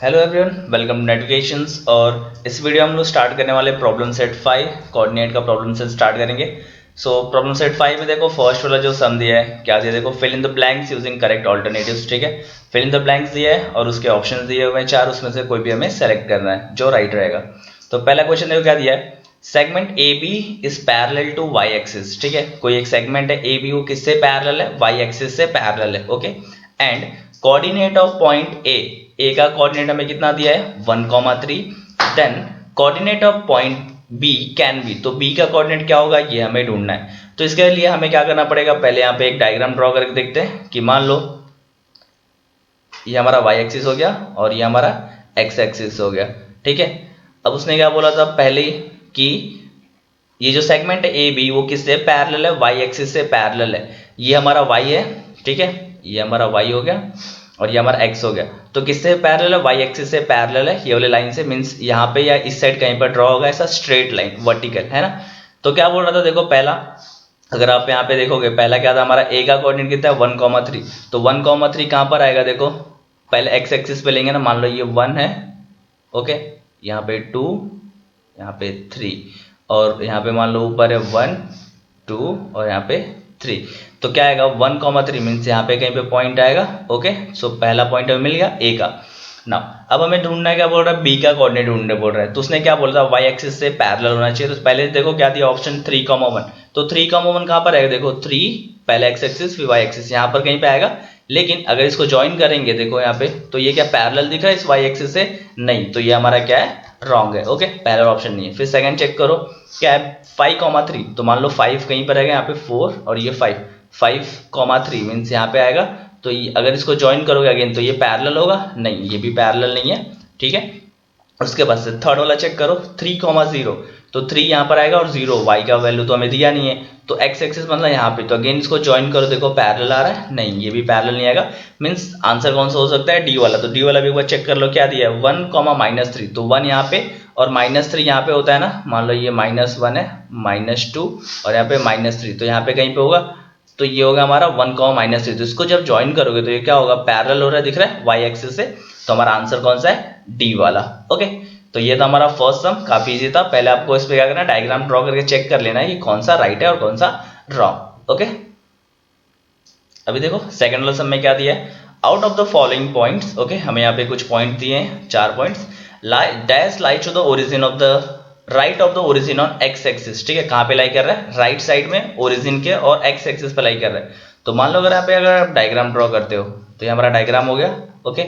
Hello everyone, welcome to नेटविकेशंस। और इस वीडियो हम लोग स्टार्ट करने वाले प्रॉब्लम सेट 5 कोऑर्डिनेट का प्रॉब्लम सेट स्टार्ट करेंगे। सो प्रॉब्लम सेट 5 में देखो फर्स्ट वाला जो सम दिया है क्या दिया, देखो fill in the blanks using correct alternatives. ठीक है, फिल इन द ब्लैंक्स दिया है और उसके ऑप्शंस दिए हुए हैं 4, उसमें से कोई भी हमें सेलेक्ट करना है जो राइट रहेगा। तो पहला क्वेश्चन देखो क्या दिया है, segment A B is parallel to Y axis. ठीक है, कोई एक सेगमेंट है ए बी, वो किससे पैरेलल है, वाई एक्सिस से पैरेलल है। Okay, and coordinate of point A का कोऑर्डिनेट हमें कितना दिया है 1,3। Then coordinate of point B can be, तो बी का कोऑर्डिनेट क्या होगा ये हमें ढूंढना है। तो इसके लिए हमें क्या करना पड़ेगा, पहले यहाँ पे एक डायग्राम ड्रॉ करके देखते हैं कि मान लो ये हमारा वाई एक्सिस हो गया और ये हमारा एक्स एक्सिस हो गया। ठीक है, अब उसने क्या बोला था पहले कि ये जो सेगमेंट है ए बी वो किससे पैरेलल है, वाई एक्सिस से पैरेलल है। ये हमारा वाई है, ठीक है, ये हमारा वाई हो गया और ये हमारा एक्स हो गया। तो किससे पैरेलल है, वाई एक्सिस से पैरेलल है, ये वाले लाइन से, मींस यहाँ पे या इस साइड कहीं पर ड्रॉ होगा ऐसा स्ट्रेट लाइन वर्टिकल, है ना। तो क्या बोल रहा था, देखो पहला अगर आप यहाँ पे देखोगे पहला क्या था हमारा, ए का कोऑर्डिनेट कितना है 1,3। तो 1,3 कहाँ पर आएगा, देखो पहले एक्स एक्सिस पे लेंगे ना, मान लो ये 1 है, ओके, यहाँ पे 2, यहाँ पे 3 और यहाँ पे मान लो ऊपर है 1 2 और यहाँ पे 3। तो क्या आएगा 1,3 मीन्स यहाँ पे कहीं पे पॉइंट आएगा। ओके, सो पहला पॉइंट हमें मिल गया ए का। ना अब हमें ढूंढना है, क्या बोल रहा है, बी का कोऑर्डिनेट ढूंढने बोल रहा है। तो उसने क्या बोला था, वाई एक्सिस से पैरेलल होना चाहिए। तो पहले देखो क्या दिया ऑप्शन 3,1। तो 3,1 कहाँ पर आएगा, देखो 3 पहले एक्स एक्सिस फिर वाई एक्सिस, यहाँ पर कहीं पे आएगा। लेकिन अगर इसको ज्वाइन करेंगे देखो यहाँ पे, तो ये क्या पैरेलल दिख रहा है इस वाई एक्सिस से, नहीं, तो ये हमारा क्या है, रॉन्ग है। ओके, पहला ऑप्शन नहीं है। फिर सेकंड चेक करो क्या है 5,3। तो मान लो 5 कहीं पर आएगा, यहाँ पे 4 और ये 5,3 मीन्स यहाँ पे आएगा। तो अगर इसको ज्वाइन करोगे अगेन तो ये पैरेलल होगा, नहीं ये भी पैरेलल नहीं है। ठीक है, उसके बाद से थर्ड वाला चेक करो 3,0। तो 3 यहाँ पर आएगा और 0, वाई का वैल्यू तो हमें दिया नहीं है। तो एक्स एक्सिस मतलब यहाँ पे, तो अगेन इसको ज्वाइन करो, देखो पैरेलल आ रहा है, नहीं ये भी पैरेलल नहीं आएगा। मीन्स आंसर कौन सा हो सकता है, डी वाला। तो डी वाला भी एक बार चेक कर लो क्या दिया है 1,-3। तो 1 यहाँ पे और -3 यहाँ पे होता है ना, मान लो ये -1 है, -2 और यहाँ पे -3, तो यहाँ पे कहीं पे होगा। तो ये होगा हमारा 1,-3। तो इसको जब ज्वाइन करोगे तो ये क्या होगा, पैरेलल हो रहा है, दिख रहा है वाई एक्सिस से। तो हमारा आंसर कौन सा है, डी वाला। ओके, तो ये था हमारा फर्स्ट सम, काफी इजी था। पहले आपको इस पे क्या करना है, डायग्राम ड्रॉ करके चेक कर लेना है कि कौन सा राइट है और कौन सा रॉन्ग। ओके, अभी देखो सेकंड वाला सम में क्या दिया है, out of the following points. Okay, हमें यहाँ पे कुछ पॉइंट दिए हैं, 4 points. Dash lie to the origin of the right of the origin on X axis. ठीक है, कहाँ पे लाई कर रहा है, राइट साइड में ओरिजिन के और एक्स एक्सिस पे लाई कर रहा है। तो मान लो अगर यहाँ पे अगर आप डायग्राम ड्रॉ करते हो तो ये हमारा डायग्राम हो गया। ओके,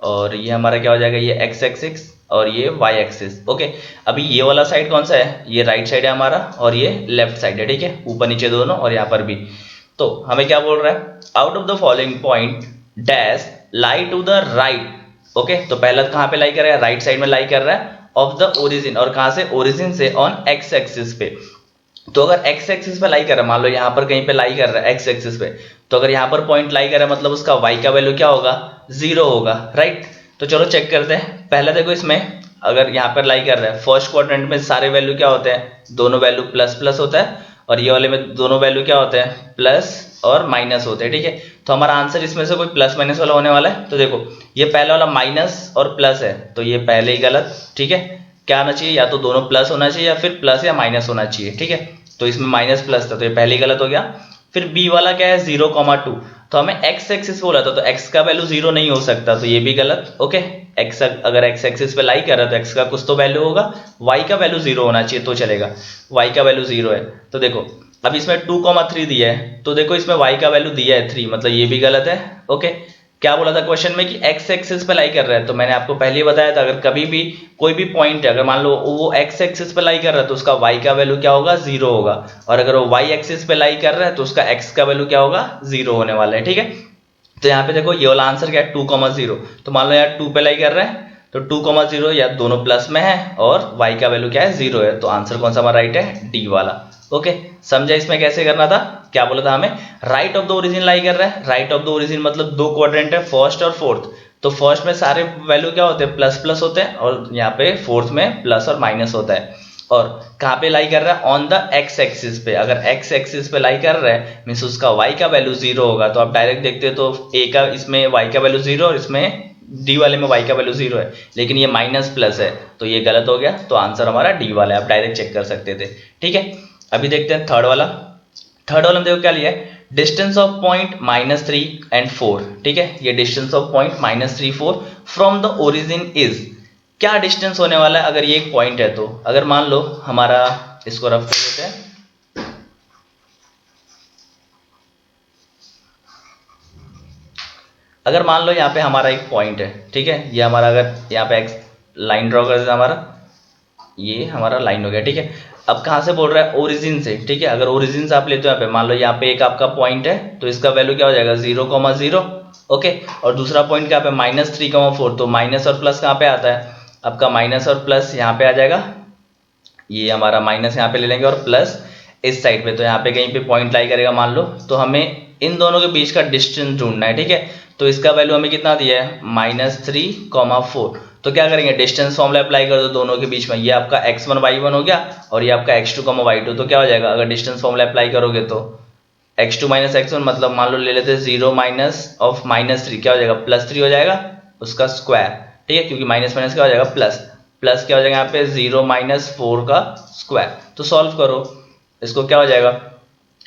और ये हमारा क्या हो जाएगा, ये एक्स एक्सिस और ये वाई एक्सिस। ओके, अभी ये वाला साइड कौन सा है, ये राइट साइड है हमारा और ये लेफ्ट साइड है। ठीक है, ऊपर नीचे दोनों और यहाँ पर भी। तो हमें क्या बोल रहा है, out of the following point dash lie to the right. Okay, तो पहला कहाँ पे लाई कर रहा है, राइट साइड में लाई कर रहा है ऑफ द ओरिजिन, और कहाँ से, ओरिजिन से ऑन एक्स एक्सिस पे। तो अगर एक्स एक्सिस पे लाई कर रहा है, मान लो यहाँ पर कहीं पे लाई कर रहा है एक्स एक्सिस पे, तो अगर यहाँ पर पॉइंट लाई कर रहा है मतलब उसका वाई का वैल्यू क्या होगा, 0 होगा, राइट। तो चलो चेक करते हैं। पहला देखो इसमें अगर यहाँ पर लाई कर रहा है, फर्स्ट क्वाड्रेंट में सारे वैल्यू क्या होते हैं, दोनों वैल्यू प्लस प्लस होता है, और ये वाले में दोनों वैल्यू क्या होते हैं, प्लस और माइनस होते हैं। ठीक है, तो हमारा आंसर इसमें से कोई प्लस माइनस वाला होने वाला है। तो देखो ये पहला वाला माइनस और प्लस है, तो ये पहले ही गलत। ठीक है, क्या आना चाहिए, या तो दोनों प्लस होना चाहिए या फिर प्लस या माइनस होना चाहिए। ठीक है, तो इसमें माइनस प्लस था तो ये पहले ही गलत हो गया। फिर बी वाला क्या है 0,2, तो हमें एक्स एक्सिस बोला था, तो एक्स का वैल्यू 0 नहीं हो सकता, तो ये भी गलत। ओके, एक्स अगर एक्स एक्सिस पे लाई कर रहा है तो एक्स का कुछ तो वैल्यू होगा, वाई का वैल्यू 0 होना चाहिए तो चलेगा, वाई का वैल्यू 0 है। तो देखो अब इसमें 2,3 दिया है, तो देखो इसमें y का वैल्यू दिया है 3, मतलब ये भी गलत है। ओके, क्या बोला था क्वेश्चन में कि x एक्सिस पे लाई कर रहा है, तो मैंने आपको पहले ही बताया था अगर कभी भी कोई भी पॉइंट है, अगर मान लो वो x एक्सिस पे लाई कर रहा है तो उसका y का वैल्यू क्या होगा, 0 होगा, और अगर वो y एक्सिस पे लाई कर रहा है तो उसका x का वैल्यू क्या होगा, 0 होने वाला है। ठीक है, तो यहाँ पे देखो ये वाला आंसर क्या है 2,0, तो मान लो यार 2 पे लाई कर रहा है तो 2,0 या दोनों प्लस में है और y का वैल्यू क्या है 0 है, तो आंसर कौन सा हमारा राइट है, डी वाला। ओके, समझा इसमें कैसे करना था, क्या बोला था हमें, राइट ऑफ द ओरिजिन लाई कर रहा है, राइट ऑफ द ओरिजिन मतलब 2 क्वाड्रेंट है, फर्स्ट और फोर्थ। तो फर्स्ट में सारे वैल्यू क्या होते हैं, प्लस प्लस होते हैं, और यहाँ पे फोर्थ में प्लस और माइनस होता है। और कहाँ पे लाई कर रहा है, ऑन द एक्स एक्सिस पे। अगर एक्स एक्सिस पे लाई कर रहा है मीन्स उसका वाई का वैल्यू 0 होगा, तो आप डायरेक्ट देखते हो तो ए का इसमें वाई का वैल्यू 0 और इसमें डी वाले में y का वैल्यू 0 है, लेकिन ये माइनस प्लस है, तो ये गलत हो गया। तो आंसर हमारा डी वाला है, आप डायरेक्ट चेक कर सकते थे। ठीक है, अभी देखते हैं थर्ड वाला। थर्ड वाला में देखो क्या लिया है, डिस्टेंस ऑफ पॉइंट -3 and 4। ठीक है, ये distance of point -3 4 from the origin is. क्या डिस्टेंस होने वाला है अगर ये एक पॉइंट है तो? अगर मान लो हमारा, इसको रफ कर देते हैं, अगर मान लो यहाँ पे हमारा एक पॉइंट है, ठीक है, ये हमारा, अगर यहाँ पे एक्स लाइन ड्रॉ कर देता हमारा, ये हमारा लाइन हो गया। ठीक है, अब कहाँ से बोल रहा है, ओरिजिन से। ठीक है, अगर ओरिजिन से आप लेते हो यहाँ पे, मान लो यहाँ पे एक आपका पॉइंट है, तो इसका वैल्यू क्या हो जाएगा 0,0। ओके, और दूसरा पॉइंट क्या पे -3,4, तो माइनस और प्लस कहाँ पे आता है आपका, माइनस और प्लस यहाँ पे आ जाएगा, ये हमारा माइनस यहाँ पे ले लेंगे और प्लस इस साइड पे, तो यहाँ पे कहीं पे पॉइंट लाई करेगा मान लो, तो हमें इन दोनों के बीच का डिस्टेंस ढूंढना है। ठीक है, तो इसका वैल्यू हमें कितना दिया है, -3,4। तो क्या करेंगे, डिस्टेंस फॉर्मूला अप्लाई कर दो दोनों के बीच में, ये आपका x1 y1 हो गया और ये आपका x2, y2। तो क्या हो जाएगा, अगर डिस्टेंस फॉर्मूला अप्लाई करोगे तो x2 - x1, मतलब मान लो ले लेते हैं 0 माइनस ऑफ -3, क्या हो जाएगा, +3 हो जाएगा उसका स्क्वायर। ठीक है, क्योंकि माइनस माइनस क्या हो जाएगा, प्लस, प्लस क्या हो जाएगा यहाँ पे 0 - 4 का स्क्वायर। तो सॉल्व करो इसको, क्या हो जाएगा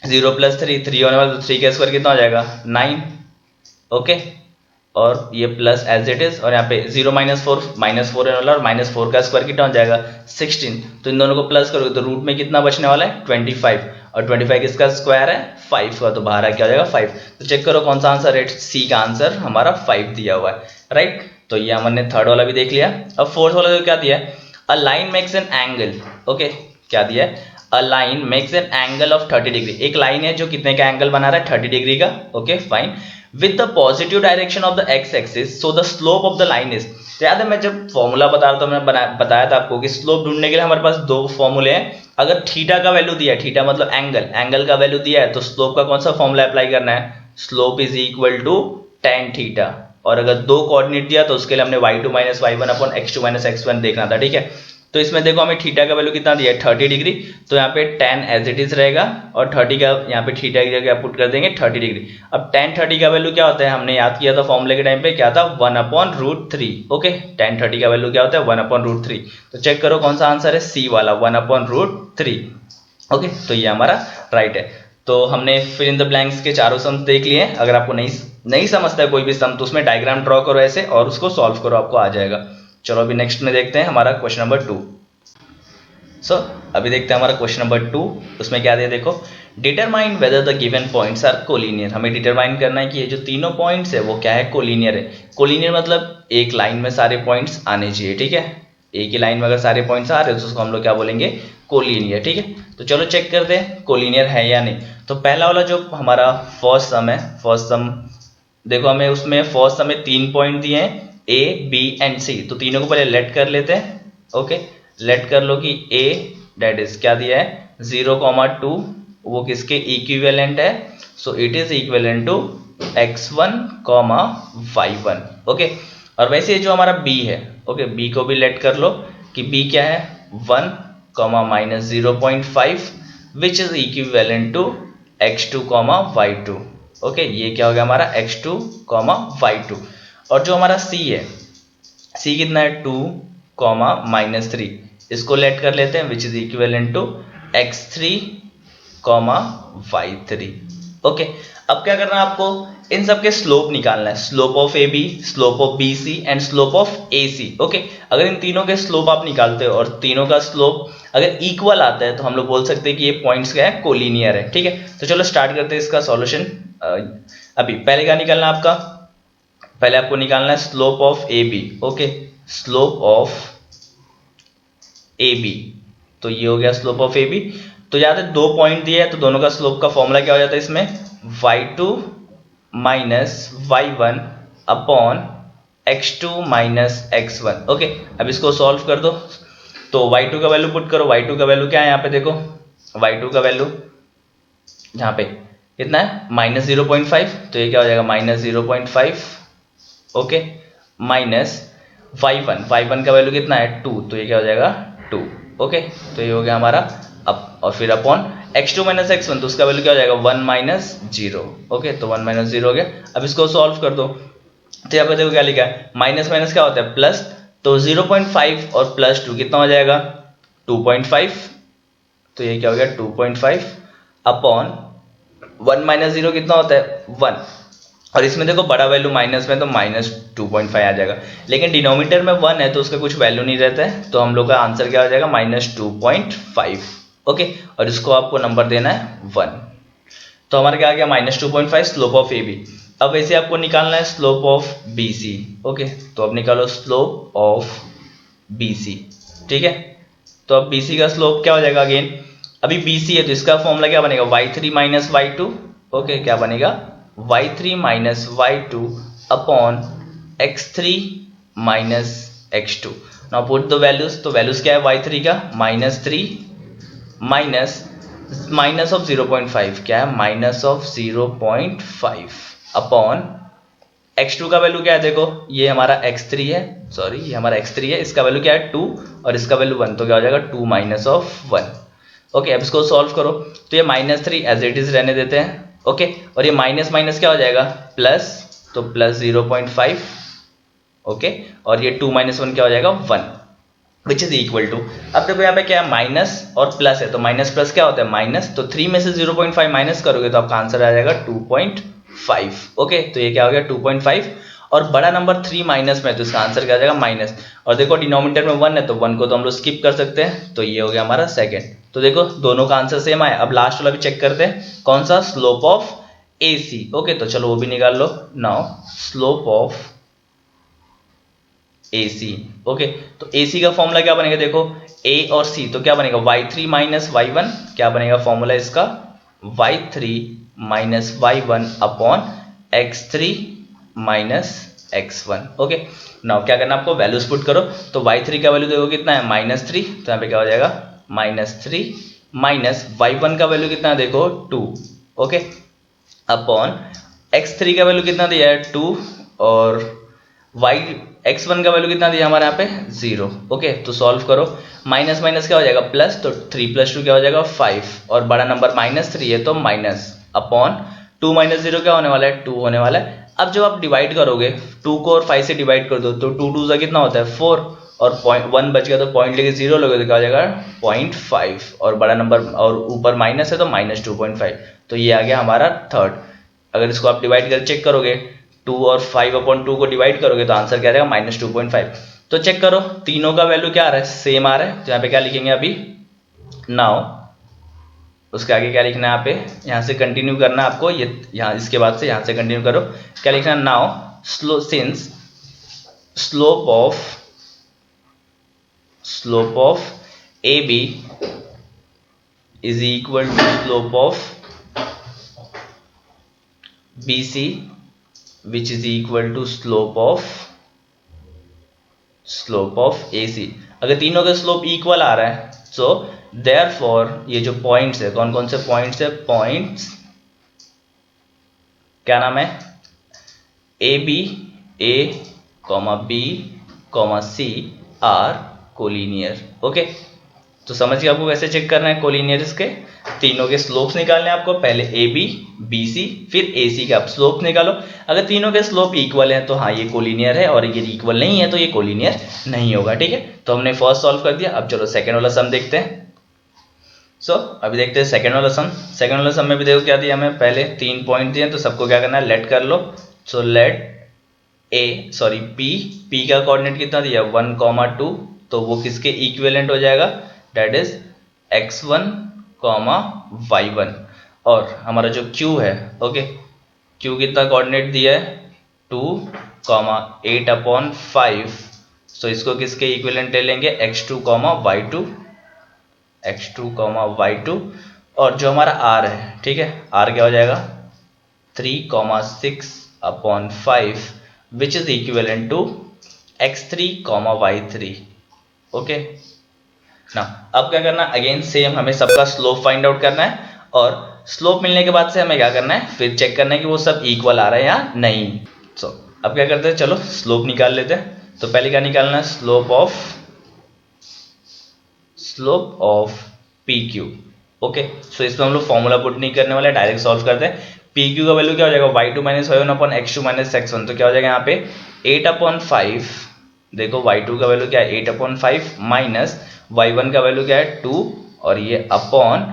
0 + 3, 3 होने वाला, तो 3 का स्क्वायर कितना हो जाएगा 9। ओके, और ये प्लस एज इट इज, और यहाँ पे 0 - 4 -4 होने वाला, और -4 का स्क्वायर कितना हो जाएगा 16। तो इन दोनों को प्लस करोगे तो रूट में कितना बचने वाला है 25, और 25 किसका स्क्वायर है 5 का, तो बाहर क्या हो जाएगा 5। तो चेक करो कौन सा आंसर है, सी का आंसर हमारा 5 दिया हुआ है, राइट। तो ये हमने थर्ड वाला भी देख लिया। अब फोर्थ वाला जो क्या दिया है, a line makes an angle. Okay, क्या दिया है, a line makes an angle of 30 degree. एक लाइन है जो कितने का एंगल बना रहा है 30 डिग्री का। Okay fine, with the positive direction of the x axis, so the slope of the line is. तो याद है मैं जब फॉर्मूला बता रहा था, मैंने बताया था आपको कि स्लोप ढूंढने के लिए हमारे पास दो फॉर्मूले हैं। अगर थीटा का वैल्यू दिया है, थीटा मतलब एंगल, एंगल का वैल्यू दिया है, तो स्लोप का कौन सा फॉर्मूला अप्लाई करना है, slope is equal to tan theta. और अगर दो कोऑर्डिनेट दिया तो उसके लिए हमने y2 - y1 upon x2 - x1 देखना था। ठीक है, तो इसमें देखो हमें थीटा का वैल्यू कितना दिया है 30 डिग्री, तो यहाँ पे tan एज इट इज रहेगा, और 30 का यहाँ पे थीटा की जगह पुट कर देंगे 30 डिग्री। अब tan 30 का वैल्यू क्या होता है, हमने याद किया था फॉर्मूले के टाइम पे, क्या था 1/√3। ओके, tan 30 का वैल्यू क्या होता है 1/√3। तो चेक करो कौन सा आंसर है, सी वाला 1/√3। ओके, तो ये हमारा राइट है। तो हमने फिल इन द ब्लैंक्स के चारों सम देख लिए हैं। अगर आपको नहीं समझता है कोई भी सम, तो उसमें डायग्राम ड्रॉ करो ऐसे और उसको सॉल्व करो, आपको आ जाएगा। चलो अभी नेक्स्ट में देखते हैं हमारा क्वेश्चन नंबर 2। सो अभी देखते हैं हमारा क्वेश्चन नंबर 2। उसमें क्या दिया देखो, determine whether the given points are collinear. हमें डिटरमाइन करना है कि ये जो तीनों पॉइंट्स है वो क्या है, कोलिनियर है। कोलिनियर मतलब एक लाइन में सारे पॉइंट्स आने चाहिए। ठीक है, एक ही लाइन में अगर सारे पॉइंट्स आ रहे हो तो उसको हम लोग क्या बोलेंगे, कोलिनियर। ठीक है, तो चलो चेक करते हैं कोलिनियर है या नहीं। तो पहला वाला जो हमारा फर्स्ट सम है, फर्स्ट सम देखो, हमें उसमें फर्स्ट सम में 3 पॉइंट दिए हैं A, B एंड C। तो तीनों को पहले लेट कर लेते हैं। ओके, लेट कर लो कि A डेट इज क्या दिया है 0,2, वो किसके इक्विवेलेंट है, so it is equivalent to x1, y1। Okay, और वैसे जो हमारा B है, ओके, B को भी लेट कर लो कि B क्या है 1, -0.5 which is equivalent to x2, y2। Okay, ये क्या हो गया हमारा x2, y2। और जो हमारा C है, C कितना है 2, -3, इसको लेट कर लेते हैं which is equivalent to x3, y3। Okay, अब क्या करना है आपको, इन सब के स्लोप निकालना है, slope of AB, slope of BC and slope of AC। Okay, अगर इन तीनों के स्लोप आप निकालते हो और तीनों का स्लोप अगर इक्वल आता है तो हम लोग बोल सकते हैं कि ये पॉइंट्स क्या है, कोलिनियर है। ठीक है, तो चलो स्टार्ट करते हैं इसका सॉल्यूशन। अभी पहले क्या निकालना है आपका, पहले आपको निकालना है slope of AB। Okay, slope of AB, तो ये हो गया स्लोप ऑफ AB। तो याद है दो पॉइंट दिए हैं, तो दोनों का स्लोप का फॉर्मूला क्या हो जाता है इसमें, y2 - y1 upon x2 - x1। Okay, अब इसको सॉल्व कर दो। तो y2 का वैल्यू पुट करो, y2 का वैल्यू क्या है यहाँ पे देखो, y2 का वैल्यू यहाँ पे कितना है -0.5, तो ये क्या हो जाएगा -0.5। ओके, माइनस y1 का वैल्यू कितना है 2, तो ये क्या हो जाएगा 2। ओके, तो ये हो गया हमारा अब, और फिर अपॉन x2 - x1, तो उसका वैल्यू क्या हो जाएगा 1 - 0। ओके, तो 1 - 0 हो गया। अब इसको सॉल्व कर दो, तो यहाँ पे देखो क्या लिखा है, माइनस माइनस क्या होता है प्लस, तो 0.5 और प्लस 2 कितना हो जाएगा 2.5, तो ये क्या हो गया 2.5 अपॉन 1 माइनस 0 कितना होता है 1, और इसमें देखो बड़ा वैल्यू माइनस में तो -2.5 आ जाएगा, लेकिन डिनोमिनेटर में 1 है तो उसका कुछ वैल्यू नहीं रहता है, तो हम लोग का आंसर क्या हो जाएगा -2.5। ओके, और इसको आपको नंबर देना है 1, तो हमारा क्या आ गया -2.5 स्लोप ऑफ ए बी। अब वैसे आपको निकालना है slope of B C. Okay, तो अब निकालो स्लोप ऑफ बी सी। ठीक है, तो अब बी सी का स्लोप क्या हो जाएगा, अगेन अभी बी सी है तो इसका फॉर्मूला क्या बनेगा y3 माइनस y2। ओके, क्या बनेगा y3 minus y2 upon x3 minus x2। Now put the values, तो वैल्यूज क्या है y3 का -3 माइनस ऑफ 0.5, क्या है माइनस ऑफ 0.5 अपॉन x2 का वैल्यू क्या है, देखो ये हमारा x3 है, सॉरी ये हमारा x3 है, इसका वैल्यू क्या है 2 और इसका वैल्यू 1, तो क्या हो जाएगा 2 माइनस ऑफ 1। ओके, अब इसको सॉल्व करो, तो ये -3 एज इट इज रहने देते हैं। ओके, और ये माइनस माइनस क्या हो जाएगा प्लस, तो प्लस 0.5। ओके, और ये 2 माइनस 1 क्या हो जाएगा 1, विच इज इक्वल टू, अब देखो यहाँ पे क्या है माइनस और प्लस है, तो माइनस प्लस क्या होता है माइनस, तो 3 में से 0.5 माइनस करोगे तो आपका आंसर आ जाएगा 2.5। ओके, तो ये क्या हो गया 2.5, और बड़ा नंबर 3 माइनस में तो इसका आंसर क्या आ जाएगा माइनस, और देखो डिनोमिनेटर में 1 है तो 1 को तो हम लोग स्किप कर सकते हैं, तो ये हो गया हमारा सेकंड। तो देखो दोनों का आंसर सेम आया। अब लास्ट वाला भी चेक करते हैं, कौन सा, slope of A C. Okay, तो चलो वो भी निकाल लो। Now slope of A C. Okay, तो ए सी का फॉर्मूला क्या बनेगा, देखो ए और सी, तो क्या बनेगा y3 माइनस y1, क्या बनेगा फॉर्मूला इसका y3 minus y1 upon x3 minus x1। Okay, now क्या करना आपको, वैल्यूज पुट करो, तो y3 का वैल्यू देखो कितना है -3, तो यहाँ पे क्या हो जाएगा -3 माइनस y1 का वैल्यू कितना है देखो 2। ओके, अपॉन x3 का वैल्यू कितना दिया है 2, और x1 का वैल्यू कितना दिया हमारे यहाँ पे 0। ओके, तो सॉल्व करो, माइनस माइनस क्या हो जाएगा प्लस, तो 3 + 2 क्या हो जाएगा 5, और बड़ा नंबर -3 है तो माइनस, अपॉन 2 - 0 क्या होने वाला है 2 होने वाला है। अब जब आप डिवाइड करोगे 2 को और 5 से डिवाइड कर दो, तो 2 2 कितना होता है 4, और 1 बच गया तो पॉइंट लेके 0 लोगे तो क्या हो जाएगा 0.5, और बड़ा नंबर और ऊपर माइनस है तो -2.5, तो ये आ गया हमारा थर्ड। अगर इसको आप डिवाइड कर चेक करोगे 2 और 5/2 को डिवाइड करोगे तो आंसर क्या रहेगा -2.5। तो चेक करो तीनों का वैल्यू क्या आ रहा है, सेम आ रहा है, तो यहाँ पे क्या लिखेंगे अभी, नाउ उसके आगे क्या लिखना है यहाँ पे, यहाँ से कंटिन्यू करना है आपको, ये यहाँ इसके बाद से यहाँ से कंटिन्यू करो, क्या लिखना है, now since slope of A B is equal to slope of B C which is equal to slope of A C. अगर तीनों का स्लोप इक्वल आ रहा है, सो देयरफॉर ये जो पॉइंट्स है, कौन कौन से पॉइंट्स है, पॉइंट्स क्या नाम है, A B, A B C are collinear. Okay, तो समझिए आपको कैसे चेक करना है कोलिनियर, इसके तीनों के स्लोप्स निकालने हैं आपको, पहले ए बी, बी सी, फिर ए सी का आप स्लोप निकालो। अगर तीनों के स्लोप इक्वल हैं तो हाँ ये कोलिनियर है, और ये इक्वल नहीं है तो ये कोलिनियर नहीं होगा। ठीक है, तो हमने फर्स्ट सॉल्व कर दिया। अब चलो सेकंड वाला सम देखते हैं। सो अभी देखते हैं सेकंड वाला सम। सेकंड वाला सम में भी देखो क्या दिया हमें, पहले 3 पॉइंट दिए, तो सबको क्या करना है लेट कर लो। सो लेट पी का कोऑर्डिनेट कितना दिया 1, 2, तो वो किसके इक्विवेलेंट हो जाएगा, दैट इज x1, y1, और हमारा जो q है, ओके q कितना कोऑर्डिनेट दिया है 2, 8/5, तो इसको किसके इक्विवेलेंट ले लेंगे x2, y2, और जो हमारा r है, ठीक है r क्या हो जाएगा 3, 6/5 which is equivalent to x3, y3। Okay, ना अब क्या करना, अगेन सेम हमें सबका स्लोप फाइंड आउट करना है, और स्लोप मिलने के बाद से हमें क्या करना है, फिर चेक करना है कि वो सब इक्वल आ रहा है या नहीं। सो अब क्या करते हैं, चलो स्लोप निकाल लेते हैं। तो पहले क्या निकालना है, slope of P Q. Okay, so इसमें हम लोग फॉर्मूला पुट नहीं करने वाले, डायरेक्ट सॉल्व करते हैं। पी क्यू का वैल्यू क्या हो जाएगा y2 minus y1 upon x2 minus x1, तो क्या हो जाएगा यहाँ पे 8/5, देखो y2 का वैल्यू क्या है 8/5 माइनस y1 का वैल्यू क्या है 2 और ये अपॉन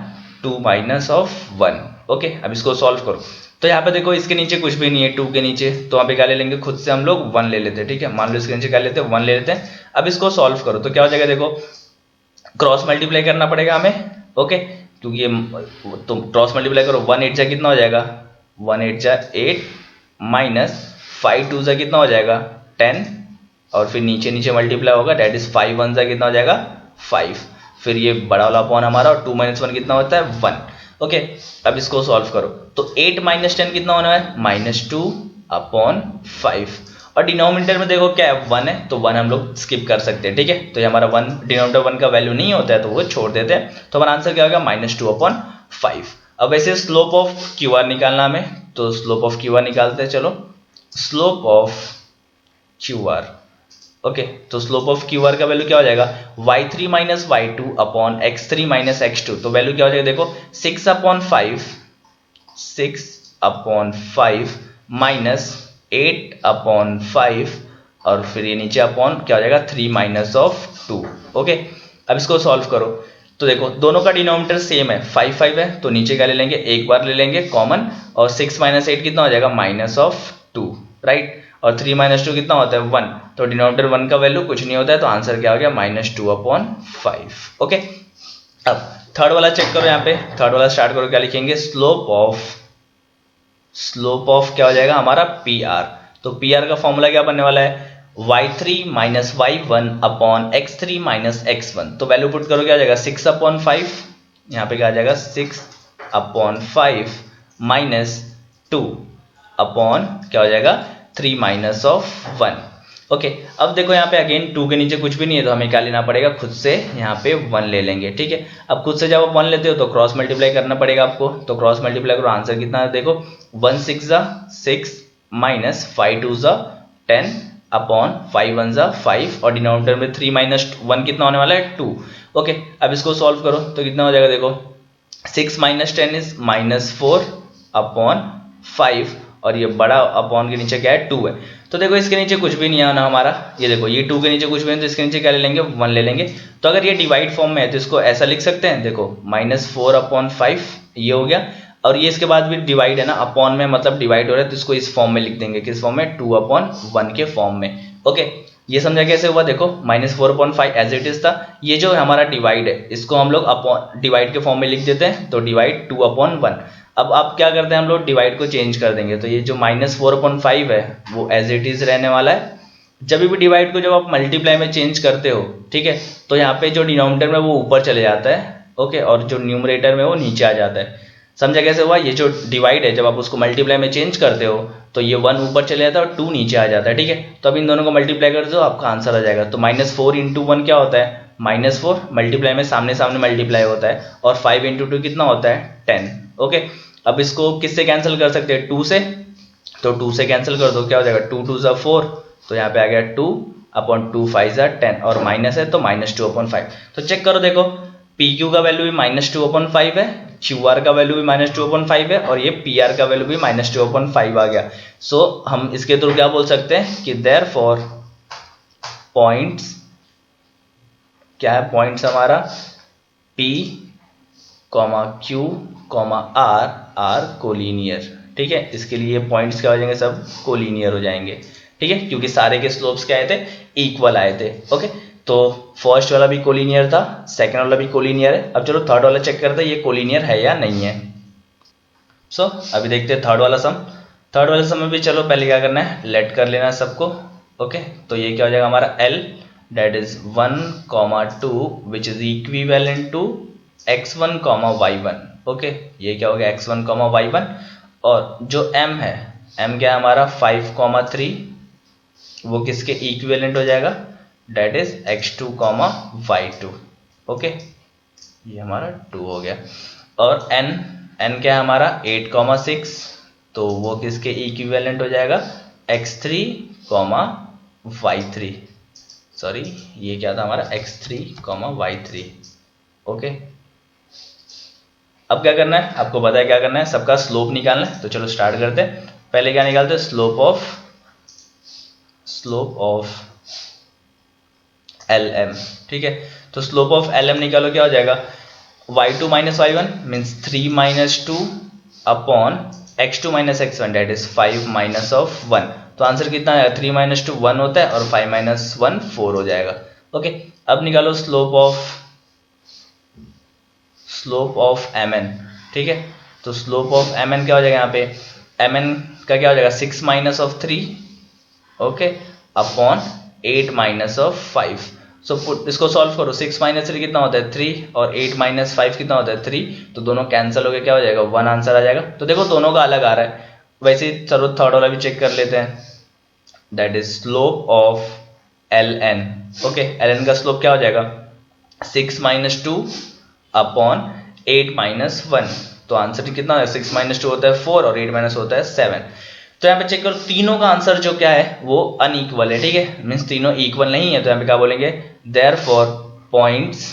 2 माइनस ऑफ 1। ओके, अब इसको सॉल्व करो तो यहाँ पे देखो इसके नीचे कुछ भी नहीं है 2 के नीचे, तो यहाँ पे क्या ले लेंगे खुद से हम लोग 1 ले लेते हैं। ठीक है, मान लो इसके नीचे क्या लेते हैं 1 ले लेते हैं। अब इसको सॉल्व करो तो क्या हो जाएगा, देखो क्रॉस मल्टीप्लाई करना पड़ेगा हमें। ओके, क्योंकि ये तुम क्रॉस मल्टीप्लाई करो 1 8 जा कितना हो जाएगा 1 8 जा 8 माइनस 5 2 जा कितना हो जाएगा 10 और फिर नीचे नीचे मल्टीप्लाई होगा डेट इज 5 1 जा कितना हो जाएगा 5, फिर ये बड़ा वाला अपॉन हमारा और 2 माइनस 1 कितना होता है 1। ओके, अब इसको सॉल्व करो तो 8 माइनस 10 कितना होना है -2 अपॉन 5 और डिनोमिनेटर में देखो क्या है 1 है तो 1 हम लोग स्किप कर सकते हैं। ठीक है, तो ये हमारा 1 डिनोमिनेटर 1 का वैल्यू नहीं होता है तो वो छोड़ देते हैं, तो हमारा आंसर क्या होगा -2/5। अब वैसे स्लोप ऑफ क्यू आर निकालना हमें, तो स्लोप ऑफ क्यू आर निकालते हैं। चलो slope of Q R, okay, तो स्लोप ऑफ क्यू आर का वैल्यू क्या हो जाएगा y3 minus y2 upon x3 minus x2, तो वैल्यू क्या हो जाएगा देखो 6/5 माइनस 8/5 और फिर ये नीचे अपॉन क्या हो जाएगा 3 माइनस ऑफ 2। ओके, अब इसको सॉल्व करो तो देखो दोनों का डिनोमिनेटर सेम है 5 5 है, तो नीचे क्या ले लेंगे एक बार ले लेंगे कॉमन और 6 माइनस 8 कितना हो जाएगा -2, राइट, और 3 माइनस 2 कितना होता है 1, तो डिनोमिनेटर 1 का वैल्यू कुछ नहीं होता है, तो आंसर क्या हो गया -2/5। ओके, अब थर्ड वाला चेक करो, यहाँ पे थर्ड वाला स्टार्ट करो, क्या लिखेंगे स्लोप ऑफ क्या हो जाएगा हमारा पी आर, तो पी आर का फॉर्मूला क्या बनने वाला है y3 minus y1 upon x3 minus x1, तो वैल्यू पुट करो क्या हो जाएगा 6/5, यहाँ पे क्या आ जाएगा 6/5 माइनस 2 अपॉन क्या हो जाएगा 3 माइनस ऑफ 1। ओके, अब देखो यहाँ पे अगेन 2 के नीचे कुछ भी नहीं है तो हमें क्या लेना पड़ेगा खुद से यहाँ पे 1 ले लेंगे। ठीक है, अब खुद से जब आप 1 लेते हो तो क्रॉस मल्टीप्लाई करना पड़ेगा आपको, तो क्रॉस मल्टीप्लाई करो आंसर कितना है देखो 1 6 जा 6 माइनस 5 2 जा 10 अपॉन 5 1 जा 5 और डिनोमिनेटर में 3 माइनस 1 कितना होने वाला है 2। ओके, अब इसको सॉल्व करो तो कितना हो जाएगा देखो 6 माइनस 10 इज -4 अपॉन 5 और ये बड़ा अपॉन के नीचे क्या है 2 है, तो देखो इसके नीचे कुछ भी नहीं आना हमारा, ये देखो ये 2 के नीचे कुछ भी नहीं तो इसके नीचे क्या ले लेंगे 1 ले लेंगे। तो अगर ये डिवाइड फॉर्म में है तो इसको ऐसा लिख सकते हैं, देखो -4/5 ये हो गया और ये इसके बाद भी डिवाइड है ना अपॉन में, मतलब डिवाइड हो रहा है तो इसको इस फॉर्म में लिख देंगे, किस फॉर्म में 2/1 के फॉर्म में। ओके, ये समझा कैसे हुआ, देखो -4/5 एज इट इज था, ये जो हमारा डिवाइड है इसको हम लोग अपॉन डिवाइड के फॉर्म में लिख देते हैं, तो डिवाइड 2/1। अब आप क्या करते हैं हम लोग डिवाइड को चेंज कर देंगे, तो ये जो -4/5 है वो एज इट इज रहने वाला है। जब भी डिवाइड को जब आप मल्टीप्लाई में चेंज करते हो, ठीक है, तो यहाँ पे जो डिनोमिनेटर में वो ऊपर चले जाता है, ओके, और जो न्यूमरेटर में वो नीचे आ जाता है। समझा कैसे हुआ, ये जो डिवाइड है जब आप उसको मल्टीप्लाई में चेंज करते हो तो ये 1 ऊपर चले जाता है और 2 नीचे आ जाता है। ठीक है, तो अब इन दोनों को मल्टीप्लाई कर दो आपका आंसर आ जाएगा, तो -4 × 1 क्या होता है -4, मल्टीप्लाई में सामने सामने मल्टीप्लाई होता है, और 5 × 2 कितना होता है 10। ओके, अब इसको किससे कैंसिल कर सकते हैं 2 से, तो 2 से कैंसिल कर दो क्या हो जाएगा 2 2 जा 4, तो यहाँ पे आ गया 2/2 5 जा 10 और माइनस है तो -2/5। तो चेक करो देखो पी क्यू का वैल्यू भी -2/5 है, क्यू आर का वैल्यू भी -2/5 है और ये पी आर का वैल्यू भी -2/5 आ गया। सो हम इसके थ्रू क्या बोल सकते हैं कि देयरफॉर पॉइंट्स क्या है, पॉइंट्स हमारा P, Q, R are collinear. ठीक है, इसके लिए पॉइंट्स क्या हो जाएंगे सब कोलिनियर हो जाएंगे। ठीक है, क्योंकि सारे के स्लोप्स क्या आए थे इक्वल आए थे। ओके, तो फर्स्ट वाला भी कोलिनियर था, सेकंड वाला भी कोलिनियर है। अब चलो थर्ड वाला चेक करते हैं ये कोलिनियर है या नहीं है। सो अभी देखते हैं थर्ड वाला सम। थर्ड वाले सम में भी चलो पहले क्या करना है लेट कर लेना है सबको। ओके, तो ये क्या हो जाएगा हमारा L that is 1, 2 which is equivalent to x1, y1। Okay, ये क्या हो गया x1, y1 और जो m है m क्या है हमारा 5, 3 वो किसके इक्विवेलेंट हो जाएगा date is x2, y2। Okay, ये हमारा 2 हो गया और n क्या है हमारा 8, 6 तो वो किसके इक्विवेलेंट हो जाएगा x3, y3। सॉरी ये क्या था हमारा x3, y3। ओके, अब क्या करना है, आपको पता है क्या करना है, सबका स्लोप निकालना है। तो चलो स्टार्ट करते हैं। पहले क्या निकालते हैं, स्लोप ऑफ एल एम। ठीक है, तो स्लोप ऑफ एल एम निकालो, क्या हो जाएगा, y2 minus y1 means 3 minus 2 upon x2 minus x1 that is 5 minus of 1। तो आंसर कितना है, 3 माइनस 2 1 होता है और 5 माइनस 1 4 हो जाएगा। ओके, अब निकालो स्लोप ऑफ एम एन। ठीक है, तो स्लोप ऑफ एम एन क्या हो जाएगा, यहाँ पे एम एन का क्या हो जाएगा, 6 minus of 3 okay upon 8 minus of 5। सो इसको सॉल्व करो, 6 माइनस 3 कितना होता है 3 और 8 माइनस 5 कितना होता है 3, तो दोनों कैंसिल हो गए, क्या हो जाएगा 1 आंसर आ जाएगा। तो देखो दोनों का अलग आ रहा है। वैसे ही चलो थर्ड वाला भी चेक कर लेते हैं, that is slope of L N. Okay, L N का स्लोप क्या हो जाएगा, 6 माइनस 2 अपॉन 8 माइनस 1। तो आंसर कितना है, 6 माइनस 2 होता है 4 और 8 माइनस होता है 7। तो यहाँ पे चेक करो, तीनों का आंसर जो क्या है वो अनइक्वल है। ठीक है, मीन्स तीनों इक्वल नहीं है। तो यहाँ पे क्या बोलेंगे, देयरफॉर पॉइंट्स,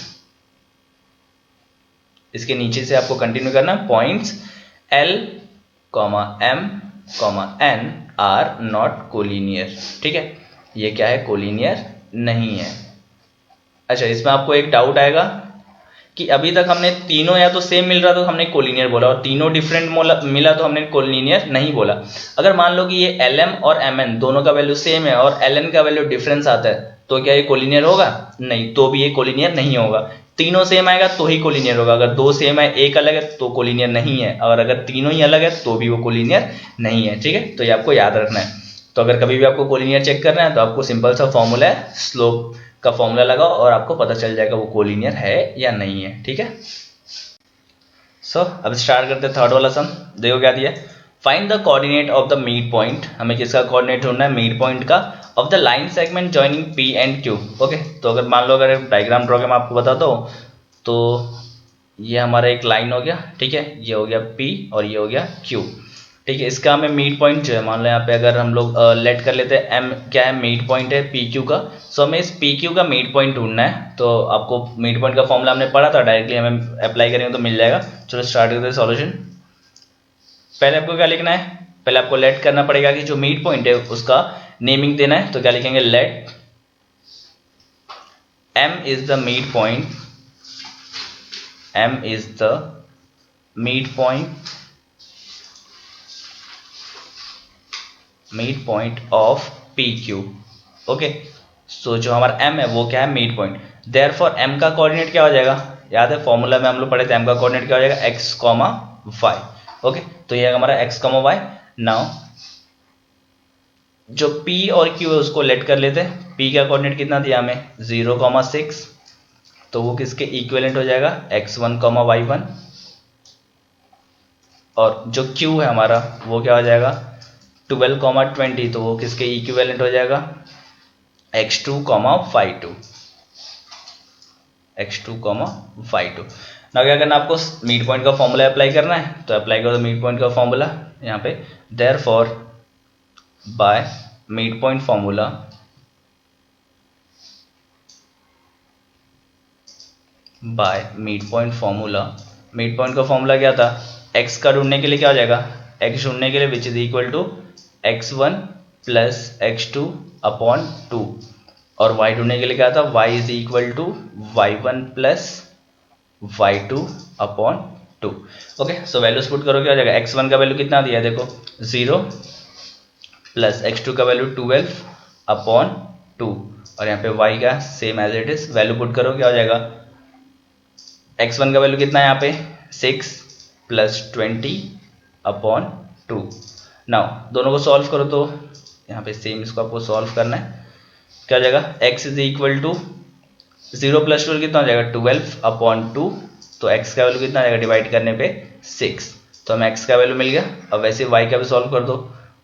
इसके नीचे से आपको कंटिन्यू करना, points L, M, N are not collinear. ठीक है, ये क्या है, कोलिनियर नहीं है। अच्छा, इसमें आपको एक डाउट आएगा कि अभी तक हमने तीनों या तो सेम मिल रहा तो हमने कोलिनियर बोला, और तीनों डिफरेंट मिला तो हमने कोलिनियर नहीं बोला। अगर मान लो कि ये Lm और Mn दोनों का वैल्यू सेम है और Ln का वैल्यू डिफरेंस आता है, तो क्या ये कोलिनियर होगा, नहीं, तो भी ये कोलिनियर नहीं होगा। तीनों सेम आएगा तो ही कोलिनियर होगा, अगर दो सेम है एक अलग है तो कोलिनियर नहीं है, और अगर तीनों ही अलग है तो भी वो कोलिनियर नहीं है। ठीक है, तो ये आपको याद रखना है। तो अगर कभी भी आपको कोलिनियर चेक करना है तो आपको सिंपल सा फॉर्मूला है, स्लोप का फॉर्मूला लगाओ और आपको पता चल जाएगा वो कोलिनियर है या नहीं है। ठीक है, सो अब स्टार्ट करते हैं थर्ड वाला सम। देखो क्या दिया, find the coordinate of the mid point. हमें किसका कोऑर्डिनेट ढूंढना है, मिड पॉइंट का, of the line segment joining P and Q। Okay, तो अगर मान लो अगर डायग्राम ड्रॉ के मैं आपको बताता हूँ, तो ये हमारा एक लाइन हो गया। ठीक है, ये हो गया P और ये हो गया Q। ठीक है, इसका हमें मिड पॉइंट जो है, मान लो यहाँ पे अगर हम लोग लेट कर लेते हैं M क्या है, मिड पॉइंट है PQ का। सो हमें इस PQ का मिड पॉइंट ढूंढना है। तो आपको मिड पॉइंट का फॉर्मूला हमने पढ़ा था, डायरेक्टली हमें अप्लाई करेंगे तो मिल जाएगा। चलो स्टार्ट करते हैं सॉल्यूशन। पहले आपको क्या लिखना है, पहले आपको लेट करना पड़ेगा कि जो मिड पॉइंट है उसका नेमिंग देना है। तो क्या लिखेंगे, let M is the mid point, M is the mid point of PQ। Okay, so जो हमारा M है वो क्या है, मिड पॉइंट। देयरफॉर M का कोऑर्डिनेट क्या हो जाएगा, याद है फॉर्मूला में हम लोग पढ़े थे, M का कोऑर्डिनेट क्या हो जाएगा, x, y। ओके, तो ये हमारा x, y। नाउ जो P और Q है उसको लेट कर लेते हैं। P का कोऑर्डिनेट कितना दिया हमें, 0, 6, तो वो किसके इक्विवेलेंट हो जाएगा, x1, y1। और जो Q है हमारा वो क्या हो जाएगा, 12, 20, तो वो किसके इक्विवेलेंट हो जाएगा, x2, y2। ना क्या करना, आपको मिड पॉइंट का फॉर्मूला अप्लाई करना है। तो अप्लाई करो मिड पॉइंट का फॉर्मूला यहाँ पे, therefore by mid point formula, mid point का फॉर्मूला क्या था, x का ढूंढने के लिए क्या हो जाएगा, x ढूंढने के लिए which is equal to x1 plus x2 upon 2, और y ढूंढने के लिए क्या था, y is equal to y1 plus y2 upon 2। Okay, so values put करो, क्या हो जाएगा, x1 का वैल्यू कितना दिया है, देखो 0 प्लस x2 का वैल्यू 12 अपॉन 2, और यहाँ पे y का same as it is value put करो, क्या हो जाएगा, x1 का वैल्यू कितना है यहाँ पे 6 प्लस 20 अपॉन 2। नाउ दोनों को सॉल्व करो, तो यहाँ पे सेम इसको आपको सॉल्व करना है। क्या हो जाएगा, x is equal to 0 plus 12 कितना हो जाएगा, 12 अपॉन 2, तो x का वैल्यू कितना आ जाएगा डिवाइड करने पे 6, तो हमें x का वैल्यू मिल गया। अब वैसे y का भी सॉल्व कर दो,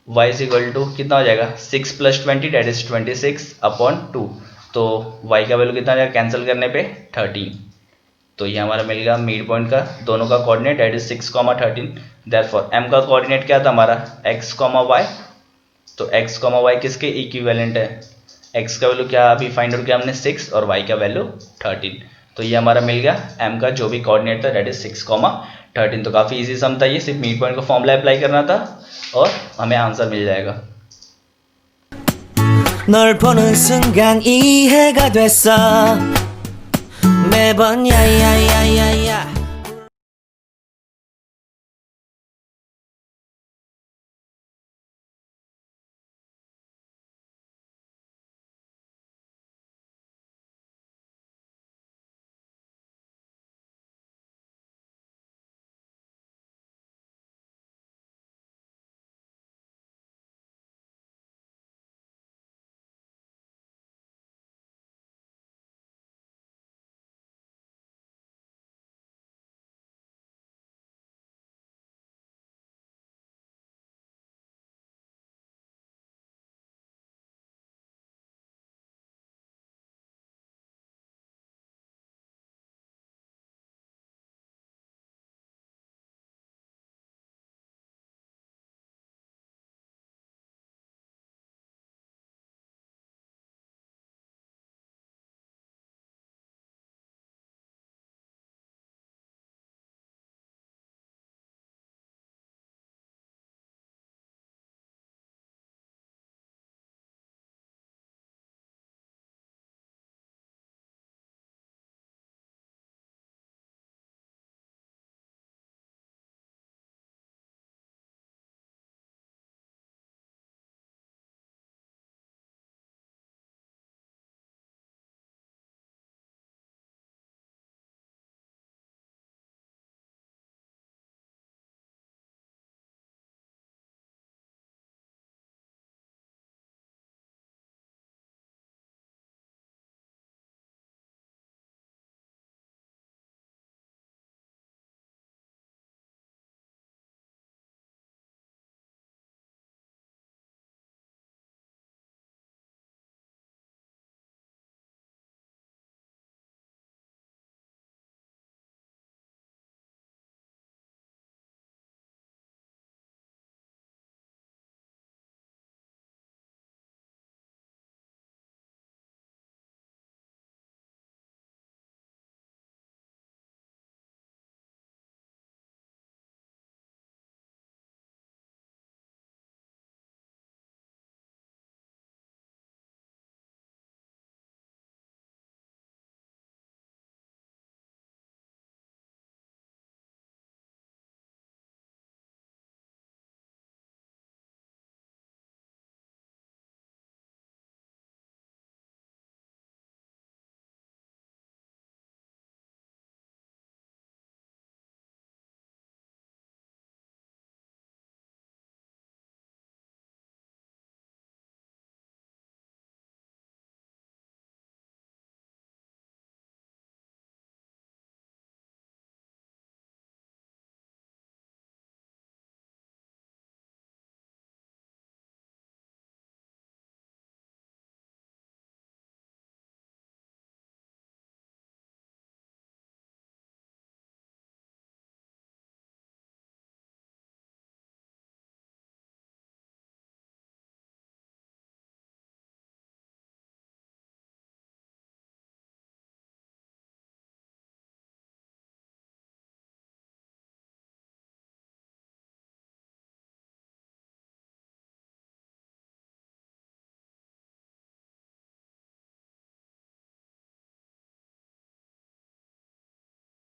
y इज इक्वल टू कितना हो जाएगा, 6 प्लस 20 डेट इज 26 अपॉन 2, तो y का वैल्यू कितना आ जाएगा कैंसिल करने पे 13। तो ये हमारा मिल गया मिड पॉइंट का दोनों का coordinate, that is 6, 13। Therefore m का कोऑर्डिनेट क्या था हमारा, x, y। तो x, y किसके इक्विवेलेंट है, x का वैल्यू क्या अभी फाइंड आउट किया हमने 6 और y का वैल्यू 13। तो ये हमारा मिल गया m का जो भी कोऑर्डिनेट था, डेट इज 6, 13 तो काफ़ी इजी सम था, ये सिर्फ मिड पॉइंट का फॉर्मूला अप्लाई करना था और हमें आंसर मिल जाएगा। 널 보는 순간 이해가 됐어 매번 야야야야야